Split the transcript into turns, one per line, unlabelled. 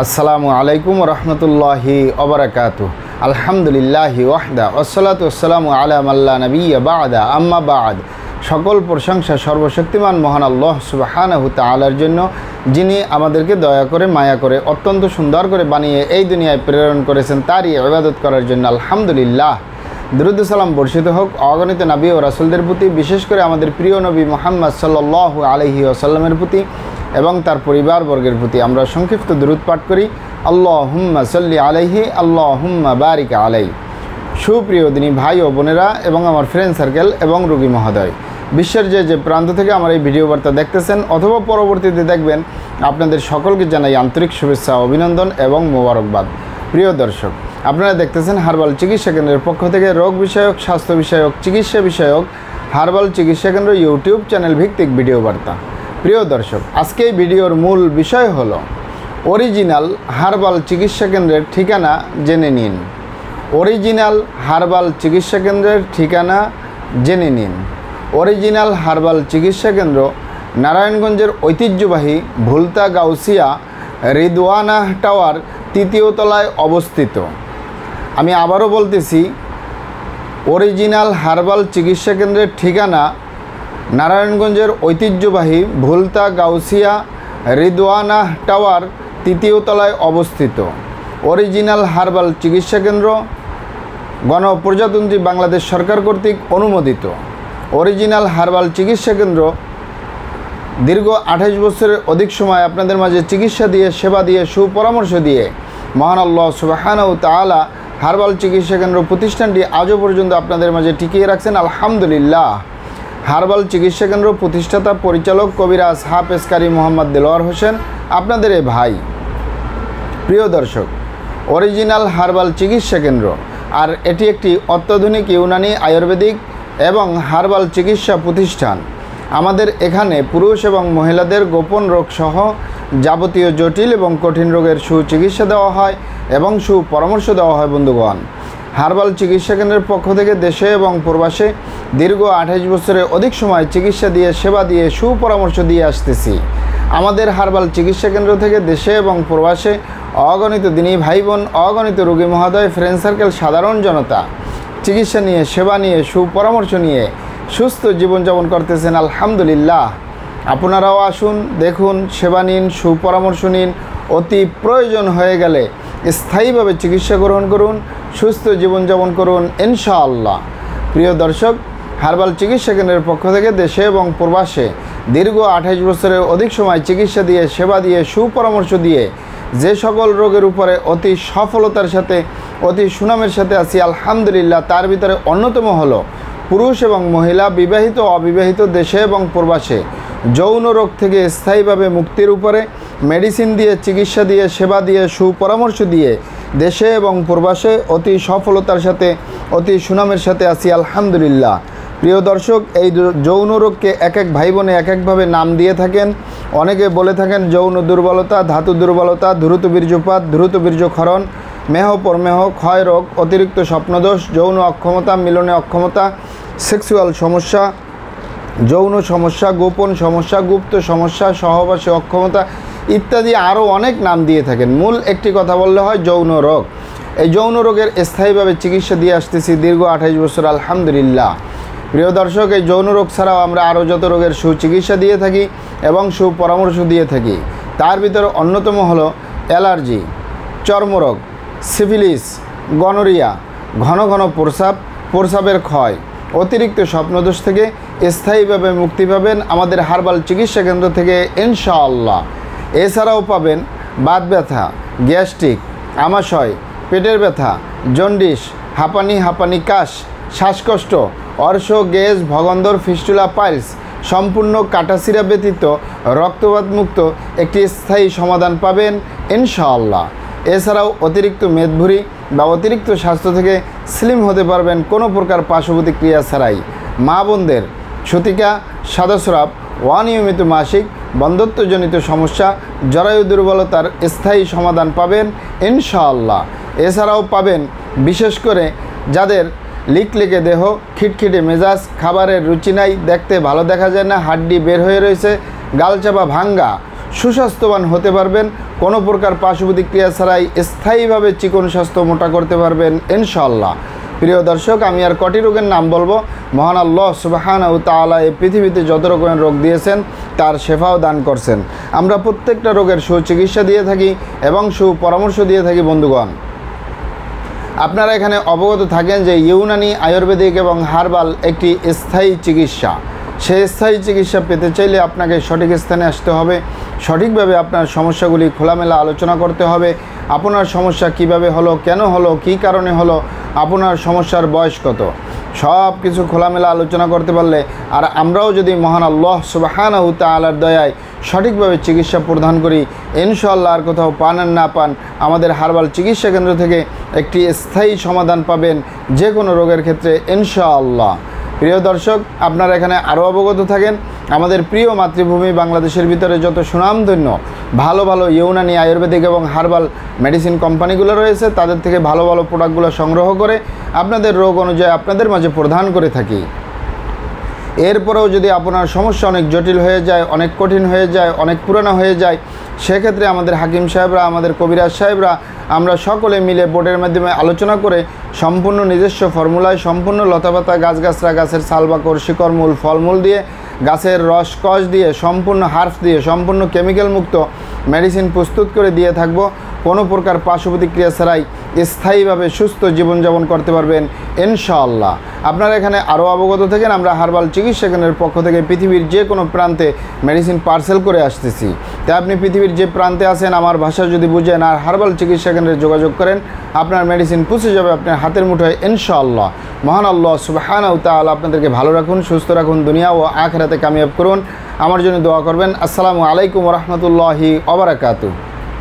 আসসালামু আলাইকুম রহমতুল্লাহি ওবারাকাতুহু। আলহামদুলিল্লাহি ওয়াহদা ওয়াসসালাতু ওয়াসসালামু আলা মাল্লা নাবিয়্যা বা'দা আম্মা বা'দ। সকল প্রশংসা সর্বশক্তিমান মহান আল্লাহ সুবহানাহু তাআলার জন্য, যিনি আমাদেরকে দয়া করে মায়া করে অত্যন্ত সুন্দর করে বানিয়ে এই দুনিয়ায় প্রেরণ করেছেন, তারই ইবাদত করার জন্য আলহামদুলিল্লাহ। দরুদ সালাম বর্ষিত হোক অগণিত নবী ও রাসূলদের প্রতি, বিশেষ করে আমাদের প্রিয় নবী মুহাম্মদ সাল্লাল্লাহু আলাইহি ওয়াসাল্লামের প্রতি এবং তার পরিবারবর্গের প্রতি। আমরা সংক্ষিপ্ত দরুদ পাঠ করি, আল্লাহুম্মা সাল্লি আলাইহি আল্লাহুম্মা বারিক আলাইহি। সুপ্রিয় দিনী ভাই ও বোনেরা এবং আমার ফ্রেন্ড সার্কেল এবং রোগী মহোদয়, বিশ্বের যে প্রান্ত থেকে আমার এই ভিডিও বার্তা দেখতেছেন অথবা পরবর্তীতে দেখবেন, আপনাদের সকলকে জানাই আন্তরিক শুভেচ্ছা, অভিনন্দন এবং মোবারকবাদ। প্রিয় দর্শক, আপনারা দেখতেছেন হার্বাল চিকিৎসা কেন্দ্রের পক্ষ থেকে রোগ বিষয়ক, স্বাস্থ্য বিষয়ক, চিকিৎসা বিষয়ক হার্বাল চিকিৎসা কেন্দ্র ইউটিউব চ্যানেল ভিত্তিক ভিডিও বার্তা। প্রিয় দর্শক, আজকে এই ভিডিওর মূল বিষয় হলো অরিজিনাল হার্বাল চিকিৎসা কেন্দ্রের ঠিকানা জেনে নিন। অরিজিনাল হার্বাল চিকিৎসা কেন্দ্রের ঠিকানা জেনে নিন। অরিজিনাল হার্বাল চিকিৎসা কেন্দ্র নারায়ণগঞ্জের ঐতিহ্যবাহী ভুলতা গাউসিয়া রিদওয়ানা টাওয়ার ৩য় তলায় অবস্থিত। আমি আবারও বলতেছি, অরিজিনাল হার্বাল চিকিৎসা কেন্দ্রের ঠিকানা নারায়ণগঞ্জের ঐতিহ্যবাহী ভুলতা গাউসিয়া রিদওয়ানা টাওয়ার ৩য় তলায় অবস্থিত। অরিজিনাল হার্বাল চিকিৎসা কেন্দ্র গণপ্রজাতন্ত্রী বাংলাদেশ সরকার কর্তৃক অনুমোদিত। অরিজিনাল হার্বাল চিকিৎসা কেন্দ্র দীর্ঘ 28 বছরের অধিক সময় আপনাদের মাঝে চিকিৎসা দিয়ে, সেবা দিয়ে, সুপরামর্শ দিয়ে মহান আল্লাহ সুবহানাহু তাআলা হার্বাল চিকিৎসা কেন্দ্র প্রতিষ্ঠানটি আজও পর্যন্ত আপনাদের মাঝে টিকিয়ে রাখছেন, আলহামদুলিল্লাহ। হার্বাল চিকিৎসা কেন্দ্র প্রতিষ্ঠাতা পরিচালক কবিরাজ হাফেজ কারি মোহাম্মদ দেলোয়ার হোসেন, আপনাদের এই ভাই। প্রিয় দর্শক, অরিজিনাল হার্বাল চিকিৎসা কেন্দ্র আর এটি একটি অত্যাধুনিক ইউনানি, আয়ুর্বেদিক এবং হার্বাল চিকিৎসা প্রতিষ্ঠান। আমাদের এখানে পুরুষ এবং মহিলাদের গোপন রোগ সহ যাবতীয় জটিল এবং কঠিন রোগের সুচিকিৎসা দেওয়া হয় এবং সুপরামর্শ দেওয়া হয়। বন্ধুগণ, হার্বাল চিকিৎসা কেন্দ্রের পক্ষ থেকে দেশে এবং প্রবাসে দীর্ঘ 28 বছরের অধিক সময় চিকিৎসা দিয়ে, সেবা দিয়ে, সুপরামর্শ দিয়ে আসতেছি। আমাদের হার্বাল চিকিৎসা কেন্দ্র থেকে দেশে এবং প্রবাসে অগণিত দিনী ভাই বোন, অগণিত রোগী মহোদয়, ফ্রেন্ড সার্কেল, সাধারণ জনতা চিকিৎসা নিয়ে, সেবা নিয়ে, সুপরামর্শ নিয়ে সুস্থ জীবনযাপন করতেছেন, আলহামদুলিল্লাহ। আপনারাও আসুন, দেখুন, সেবা নিন, সুপরামর্শ নিন। অতি প্রয়োজন হয়ে গেলে স্থায়ীভাবে চিকিৎসা গ্রহণ করুন, সুস্থ জীবনযাপন করুন ইনশাআল্লাহ। প্রিয় দর্শক, হার্বাল চিকিৎসা কেন্দ্রের পক্ষ থেকে দেশে এবং প্রবাসে দীর্ঘ 28 বছরের অধিক সময় চিকিৎসা দিয়ে, সেবা দিয়ে, সুপরামর্শ দিয়ে যে সকল রোগের উপরে অতি সফলতার সাথে, অতি সুনামের সাথে আছি, আলহামদুলিল্লাহ, তার ভিতরে অন্যতম হলো পুরুষ এবং মহিলা, বিবাহিত, অবিবাহিত, দেশে এবং প্রবাসে যৌন রোগ থেকে স্থায়ীভাবে মুক্তির উপরে মেডিসিন দিয়ে, চিকিৎসা দিয়ে, সেবা দিয়ে, সুপরামর্শ দিয়ে দেশে এবং প্রবাসে অতি সফলতার সাথে, অতি সুনামের সাথে আছি, আলহামদুলিল্লাহ। প্রিয় দর্শক, এই যৌন রোগকে এক এক ভাই বোনে এক একভাবে নাম দিয়ে থাকেন। অনেকে বলে থাকেন যৌন দুর্বলতা, ধাতু দুর্বলতা, দ্রুত বীর্যপাত, দ্রুত বীর্যক্ষরণ, মেহ প্রমেহ, ক্ষয় রোগ, অতিরিক্ত স্বপ্নদোষ, যৌন অক্ষমতা, মিলনে অক্ষমতা, সেক্সুয়াল সমস্যা, যৌন সমস্যা, গোপন সমস্যা, গুপ্ত সমস্যা, সহবাসে অক্ষমতা ইত্যাদি আরও অনেক নাম দিয়ে থাকেন। মূল একটি কথা বললে হয় যৌন রোগ। এই যৌন রোগের স্থায়ীভাবে চিকিৎসা দিয়ে আসতেছি দীর্ঘ 28 বছর, আলহামদুলিল্লাহ। প্রিয় দর্শক, এই যৌন রোগ ছাড়াও আমরা আরও যত রোগের সুচিকিৎসা দিয়ে থাকি এবং সুপরামর্শ দিয়ে থাকি, তার ভিতরে অন্যতম হলো অ্যালার্জি, চর্মরোগ, সিফিলিস, গনোরিয়া, ঘন ঘন প্রস্রাবের ক্ষয়, অতিরিক্ত স্বপ্নদোষ থেকে স্থায়ীভাবে মুক্তি পাবেন আমাদের হার্বাল চিকিৎসা কেন্দ্র থেকে ইনশাআল্লাহ। এছাড়াও পাবেন বাত ব্যথা, গ্যাস্ট্রিক, আমাশয়, পেটের ব্যথা, জন্ডিস, হাঁপানি, কাশ, শ্বাসকষ্ট, অর্শ, গ্যাস, ভগন্দর, ফিস্টুলা, পাইলস সম্পূর্ণ কাটাছিরা ব্যতীত রক্তপাত মুক্ত একটি স্থায়ী সমাধান পাবেন ইনশাআল্লাহ। এছাড়াও অতিরিক্ত মেদভুরি বা অতিরিক্ত স্বাস্থ্য থেকে স্লিম হতে পারবেন কোনো প্রকার পার্শ্ব প্রতিক্রিয়া ছাড়াই। মা বোনদের সূতিকা, সাদাস্রাব, অনিয়মিত মাসিক, বন্ধ্যত্বজনিত সমস্যা, জরায়ু দুর্বলতার স্থায়ী সমাধান পাবেন ইনশাআল্লাহ। এছাড়াও পাবেন বিশেষ করে যাদের লিকলিকে দেহ, খিটখিটে মেজাজ, খাবারের রুচি নাই, দেখতে ভালো দেখা যায় না, হাড্ডি বের হয়ে রয়েছে, গালচাপা ভাঙ্গা, সুস্বাস্থ্যবান হতে পারবেন, কোনো প্রকার পার্শ্ব প্রতিক্রিয়া ছাড়াই স্থায়ীভাবে চিকন স্বাস্থ্য মোটা করতে পারবেন ইনশাআল্লাহ। প্রিয় দর্শক, আমি আর কটি রোগের নাম বলবো। মহান আল্লাহ সুবহানাহু ওয়া তাআলা এই পৃথিবীতে যত রকমের রোগ দিয়েছেন তার শেফাও দান করছেন। আমরা প্রত্যেকটা রোগের সুচিকিৎসা দিয়ে থাকি এবং সুপরামর্শ দিয়ে থাকি। বন্ধুগণ, আপনারা এখানে অবগত থাকেন যে ইউনানি, আয়ুর্বেদিক এবং হার্বাল একটি স্থায়ী চিকিৎসা। সেই স্থায়ী চিকিৎসা পেতে চাইলে আপনাকে সঠিক স্থানে আসতে হবে, সঠিকভাবে আপনার সমস্যাগুলি খোলামেলা আলোচনা করতে হবে। আপনার সমস্যা কিভাবে হলো, কেন হলো, কী কারণে হলো, আপনার সমস্যার বয়স কত, সব কিছু খোলামেলা আলোচনা করতে পারলে, আর আমরাও যদি মহান আল্লাহ সুবহানাহু ওয়া তাআলার দয়ায় সঠিকভাবে চিকিৎসা প্রদান করি, ইনশাআল্লাহ আর কোথাও পান আর না পান, আমাদের হার্বাল চিকিৎসা কেন্দ্র থেকে একটি স্থায়ী সমাধান পাবেন যে কোনো রোগের ক্ষেত্রে ইনশাআল্লাহ। প্রিয় দর্শক, আপনারা এখানে আরও অবগত থাকেন, আমাদের প্রিয় মাতৃভূমি বাংলাদেশের ভিতরে যত সুনামধন্য ভালো ভালো ইউনানি, আয়ুর্বেদিক এবং হার্বাল মেডিসিন কোম্পানিগুলো রয়েছে, তাদের থেকে ভালো ভালো প্রোডাক্টগুলো সংগ্রহ করে আপনাদের রোগ অনুযায়ী আপনাদের মাঝে প্রদান করে থাকি। এরপরেও যদি আপনার সমস্যা অনেক জটিল হয়ে যায়, অনেক কঠিন হয়ে যায়, অনেক পুরানো হয়ে যায়, সেক্ষেত্রে আমাদের হাকিম সাহেবরা, আমাদের কবিরাজ সাহেবরা, আমরা সকলে মিলে বোর্ডের মাধ্যমে আলোচনা করে সম্পূর্ণ নিজস্ব ফর্মুলায়, সম্পূর্ণ লতাপাতা, গাছগাছরা, গাছের ছালবাকড়, শিকড়, মূল, ফলমূল দিয়ে, গাছের রস কষ দিয়ে, সম্পূর্ণ হার্বস দিয়ে, সম্পূর্ণ কেমিক্যাল মুক্ত মেডিসিন প্রস্তুত করে দিয়ে থাকব। কোনো প্রকার পার্শ্ব প্রতিক্রিয়া ছাড়াই স্থায়ীভাবে সুস্থ জীবনযাপন করতে পারবেন ইনশাআল্লাহ। আপনারা এখানে আরও অবগত থাকেন, আমরা হার্বাল চিকিৎসা কেন্দ্রের পক্ষ থেকে পৃথিবীর যে কোনো প্রান্তে মেডিসিন পার্সেল করে আসতেছি। তাই আপনি পৃথিবীর যে প্রান্তে আছেন, আমার ভাষা যদি বুঝেন আর হার্বাল চিকিৎসা কেন্দ্রে যোগাযোগ করেন, আপনার মেডিসিন পৌঁছে যাবে আপনার হাতের মুঠোয় ইনশাআল্লাহ। মহান আল্লাহ সুবহানাহু ওয়া তাআলা আপনাদেরকে ভালো রাখুন, সুস্থ রাখুন, দুনিয়া ও আখিরাতে কামিয়াব করুন। আমার জন্য দোয়া করবেন। আসসালামু আলাইকুম ওয়া রাহমাতুল্লাহি ওয়া বারাকাতুহু।